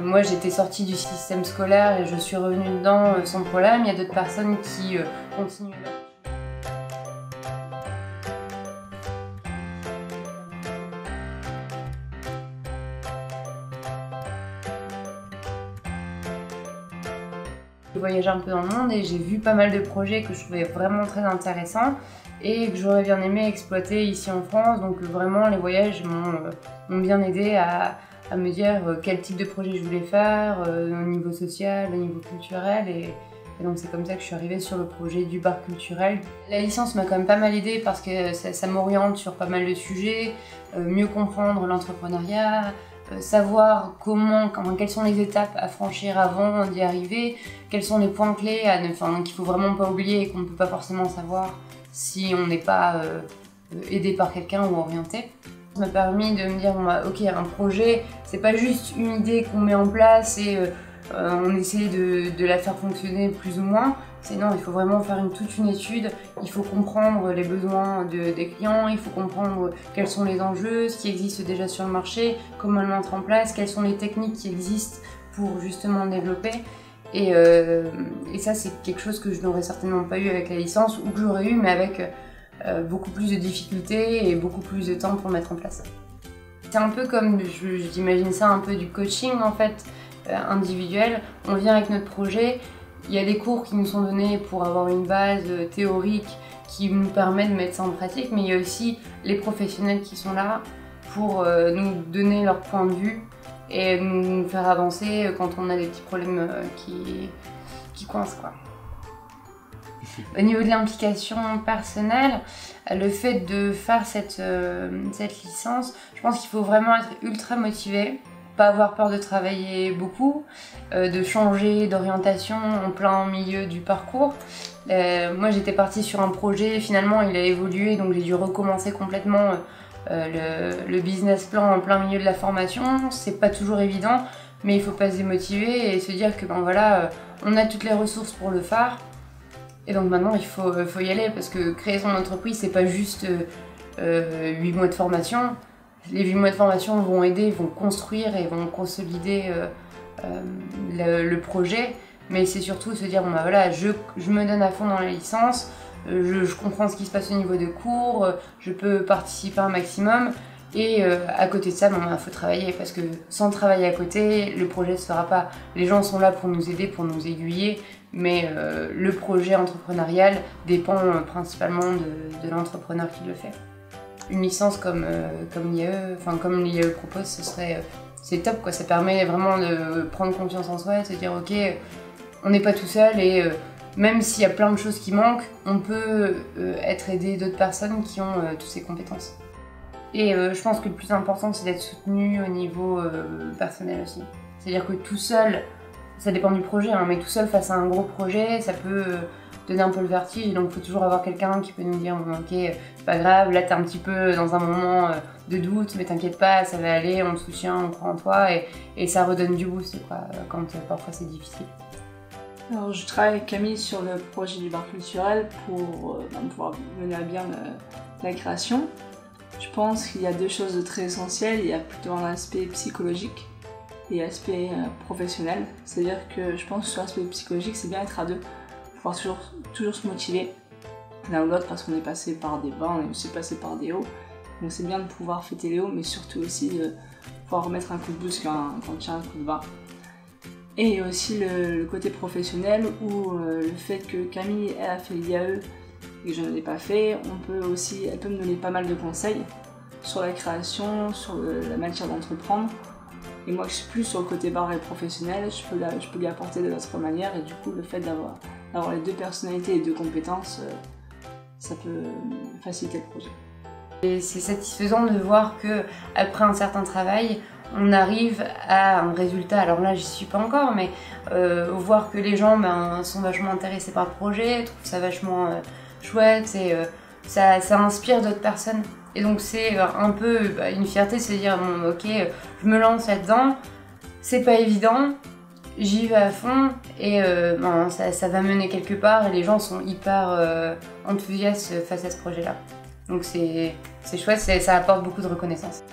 Moi j'étais sortie du système scolaire et je suis revenue dedans sans problème. Il y a d'autres personnes qui continuent là. J'ai voyagé un peu dans le monde et j'ai vu pas mal de projets que je trouvais vraiment très intéressants et que j'aurais bien aimé exploiter ici en France. Donc vraiment les voyages m'ont bien aidé à me dire quel type de projet je voulais faire au niveau social, au niveau culturel et donc c'est comme ça que je suis arrivée sur le projet du bar culturel. La licence m'a quand même pas mal aidée parce que ça m'oriente sur pas mal de sujets, mieux comprendre l'entrepreneuriat, savoir quelles sont les étapes à franchir avant d'y arriver, quels sont les points clés qu'il faut vraiment pas oublier et qu'on ne peut pas forcément savoir si on n'est pas aidé par quelqu'un ou orienté. Ça m'a permis de me dire, ok, un projet, c'est pas juste une idée qu'on met en place et on essaie de la faire fonctionner plus ou moins. Non, il faut vraiment faire toute une étude, il faut comprendre les besoins des clients, il faut comprendre quels sont les enjeux, ce qui existe déjà sur le marché, comment le mettre en place, quelles sont les techniques qui existent pour justement développer. Et ça, c'est quelque chose que je n'aurais certainement pas eu avec la licence ou que j'aurais eu, mais avec beaucoup plus de difficultés et beaucoup plus de temps pour mettre en place. C'est un peu comme, j'imagine ça un peu du coaching en fait, individuel. On vient avec notre projet. Il y a des cours qui nous sont donnés pour avoir une base théorique qui nous permet de mettre ça en pratique, mais il y a aussi les professionnels qui sont là pour nous donner leur point de vue et nous faire avancer quand on a des petits problèmes qui coincent, quoi. Au niveau de l'implication personnelle, le fait de faire cette licence, je pense qu'il faut vraiment être ultra motivé. Pas avoir peur de travailler beaucoup, de changer d'orientation en plein milieu du parcours. Moi j'étais partie sur un projet, finalement il a évolué donc j'ai dû recommencer complètement le business plan en plein milieu de la formation. C'est pas toujours évident, mais il faut pas se démotiver et se dire que on a toutes les ressources pour le faire. Et donc maintenant il faut y aller parce que créer son entreprise c'est pas juste 8 mois de formation. Les 8 mois de formation vont aider, vont construire et vont consolider le projet, mais c'est surtout se dire je me donne à fond dans la licence, je comprends ce qui se passe au niveau des cours, je peux participer un maximum et à côté de ça, il faut travailler parce que sans travailler à côté, le projet ne se fera pas. Les gens sont là pour nous aider, pour nous aiguiller, mais le projet entrepreneurial dépend principalement de l'entrepreneur qui le fait. Une licence comme l'IAE propose, c'est top quoi. Ça permet vraiment de prendre confiance en soi et de se dire ok, on n'est pas tout seul et même s'il y a plein de choses qui manquent, on peut être aidé d'autres personnes qui ont toutes ces compétences. Et je pense que le plus important c'est d'être soutenu au niveau personnel aussi. C'est-à-dire que tout seul, ça dépend du projet, hein, mais tout seul face à un gros projet, ça peut donner un peu le vertige, donc il faut toujours avoir quelqu'un qui peut nous dire ok, c'est pas grave, là t'es un petit peu dans un moment de doute, mais t'inquiète pas, ça va aller, on te soutient, on croit en toi, et ça redonne du boost quoi, quand parfois c'est difficile. Alors je travaille avec Camille sur le projet du bar culturel pour pouvoir mener à bien la création. Je pense qu'il y a deux choses de très essentielles, il y a plutôt un aspect psychologique et l'aspect professionnel, c'est-à-dire que je pense que sur l'aspect psychologique c'est bien être à deux, pouvoir toujours se motiver l'un ou l'autre parce qu'on est passé par des bas, on est aussi passé par des hauts, donc c'est bien de pouvoir fêter les hauts mais surtout aussi de pouvoir remettre un coup de boost quand on tient un coup de bas. Et aussi le côté professionnel où le fait que Camille elle a fait l'IAE et que je ne l'ai pas fait, elle peut me donner pas mal de conseils sur la création, sur la matière d'entreprendre. Et moi, je suis plus sur le côté bar et professionnel, je peux lui apporter de l'autre manière et du coup, le fait d'avoir les deux personnalités et deux compétences, ça peut faciliter le projet. Et c'est satisfaisant de voir qu'après un certain travail, on arrive à un résultat. Alors là, j'y suis pas encore, mais voir que les gens sont vachement intéressés par le projet, trouvent ça vachement chouette et ça inspire d'autres personnes. Et donc c'est un peu une fierté, c'est de dire bon, ok, je me lance là-dedans, c'est pas évident, j'y vais à fond et ça va mener quelque part et les gens sont hyper enthousiastes face à ce projet-là. Donc c'est chouette, ça apporte beaucoup de reconnaissance.